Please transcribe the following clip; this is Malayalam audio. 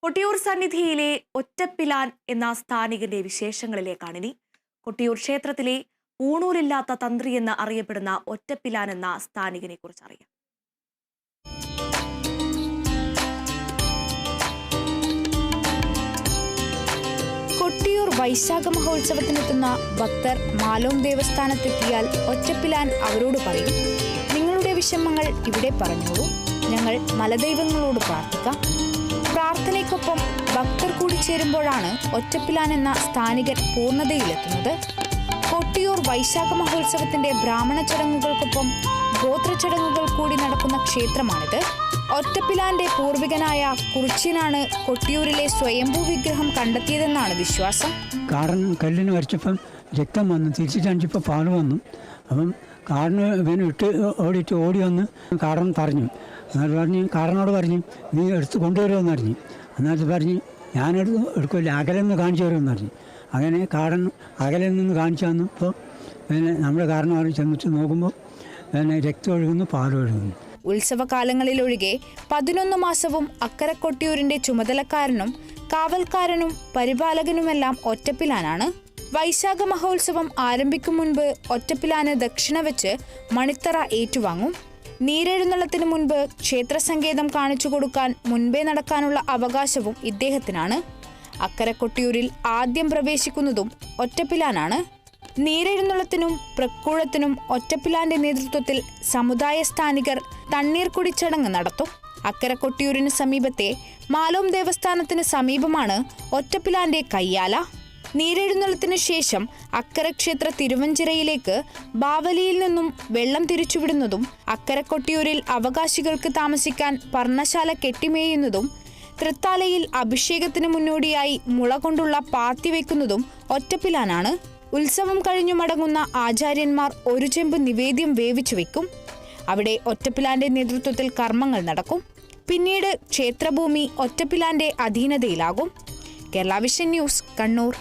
കൊട്ടിയൂർ സന്നിധിയിലെ ഒറ്റപ്പിലാൻ എന്ന സ്ഥാനികന്റെ വിശേഷങ്ങളിലേക്കാണിനി. കൊട്ടിയൂർ ക്ഷേത്രത്തിലെ ഊണൂരില്ലാത്ത തന്ത്രി എന്ന് അറിയപ്പെടുന്ന ഒറ്റപ്പിലാൻ എന്ന സ്ഥാനികനെ കുറിച്ച് അറിയാം. കൊട്ടിയൂർ വൈശാഖ മഹോത്സവത്തിനെത്തുന്ന ഭക്തർ മാലോം ദേവസ്ഥാനത്തെത്തിയാൽ ഒറ്റപ്പിലാൻ അവരോട് പറയും, നിങ്ങളുടെ വിഷമങ്ങൾ ഇവിടെ പറഞ്ഞോളൂ, ഞങ്ങൾ മലദൈവങ്ങളോട് പ്രാർത്ഥിക്കാം. പ്രാർത്ഥനയ്ക്കൊപ്പം ഭക്തർ കൂടി ചേരുമ്പോഴാണ് ഒറ്റപ്പിലാൻ എന്ന സ്ഥാനികൻ പൂർണ്ണതയിലെത്തുന്നത്. കൊട്ടിയൂർ വൈശാഖ മഹോത്സവത്തിന്റെ ബ്രാഹ്മണ ചടങ്ങുകൾക്കൊപ്പം ഗോത്രചടങ്ങുകൾ കൂടി നടക്കുന്ന ക്ഷേത്രമാണിത്. ഒറ്റപ്പിലാന്റെ പൂർവികനായ കുറിച്യനാണ് കൊട്ടിയൂരിലെ സ്വയംഭൂ വിഗ്രഹം കണ്ടെത്തിയതെന്നാണ് വിശ്വാസം. കല്ലിന് വരച്ചപ്പം രക്തം വന്നു, തിരിച്ചു ചാഞ്ചിപ്പോൾ പാല് വന്നു. അപ്പം കാറിന് ഇവന് ഓടി വന്ന് കാറൻ പറഞ്ഞു. എന്നാൽ കാറനോട് പറഞ്ഞു, നീ എടുത്ത് കൊണ്ടുവരുമെന്ന് പറഞ്ഞു. എന്നാൽ പറഞ്ഞു, എടുക്കില്ല, അകലെന്ന് കാണിച്ചു തരുമെന്ന് പറഞ്ഞു. അങ്ങനെ കാറൻ അകലിൽ നിന്ന് കാണിച്ചു തന്നപ്പോൾ പിന്നെ നമ്മുടെ കാരണവർ ചെന്നിട്ട് നോക്കുമ്പോൾ പിന്നെ രക്തം ഒഴുകുന്നു, പാലൊഴുകുന്നു. ഉത്സവകാലങ്ങളിലൊഴികെ 11 മാസവും അക്കരെ കൊട്ടിയൂരിന്റെ ചുമതലക്കാരനും കാവൽക്കാരനും പരിപാലകനുമെല്ലാം ഒറ്റപ്പിലാനാണ്. വൈശാഖ മഹോത്സവം ആരംഭിക്കും മുൻപ് ഒറ്റപ്പിലാന് ദക്ഷിണ വെച്ച് മണിത്തറ ഏറ്റുവാങ്ങും. നീരെഴുന്നള്ളത്തിന് മുൻപ് ക്ഷേത്രസങ്കേതം കാണിച്ചു കൊടുക്കാൻ മുൻപേ നടക്കാനുള്ള അവകാശവും ഇദ്ദേഹത്തിനാണ്. അക്കരെ കൊട്ടിയൂരിൽ ആദ്യം പ്രവേശിക്കുന്നതും ഒറ്റപ്പിലാനാണ്. നീരെഴുന്നള്ളത്തിനും പ്രക്കൂഴത്തിനും ഒറ്റപ്പിലാന്റെ നേതൃത്വത്തിൽ സമുദായ സ്ഥാനികർ തണ്ണീർ കുടിച്ചടങ്ങ് നടത്തും. അക്കരെ കൊട്ടിയൂരിന് സമീപത്തെ മാലോം ദേവസ്ഥാനത്തിന് സമീപമാണ് ഒറ്റപ്പിലാന്റെ കയ്യാല. നീരെഴുന്നള്ളത്തിനു ശേഷം അക്കരെ ക്ഷേത്ര തിരുവഞ്ചിറയിലേക്ക് ബാവലിയിൽ നിന്നും വെള്ളം തിരിച്ചുവിടുന്നതും അക്കരെ കൊട്ടിയൂരിൽ അവകാശികൾക്ക് താമസിക്കാൻ പർണശാല കെട്ടിമേയുന്നതും തൃത്താലയിൽ അഭിഷേകത്തിന് മുന്നോടിയായി മുള കൊണ്ടുള്ള പാത്തി വയ്ക്കുന്നതും ഒറ്റപ്പിലാനാണ്. ഉത്സവം കഴിഞ്ഞു മടങ്ങുന്ന ആചാര്യന്മാർ ഒരു ചെമ്പ് നിവേദ്യം വേവിച്ചു വെക്കും. അവിടെ ഒറ്റപ്പിലാന്റെ നേതൃത്വത്തിൽ കർമ്മങ്ങൾ നടക്കും. പിന്നീട് ക്ഷേത്രഭൂമി ഒറ്റപ്പിലാന്റെ അധീനതയിലാകും. Kerala vision news, Kannur.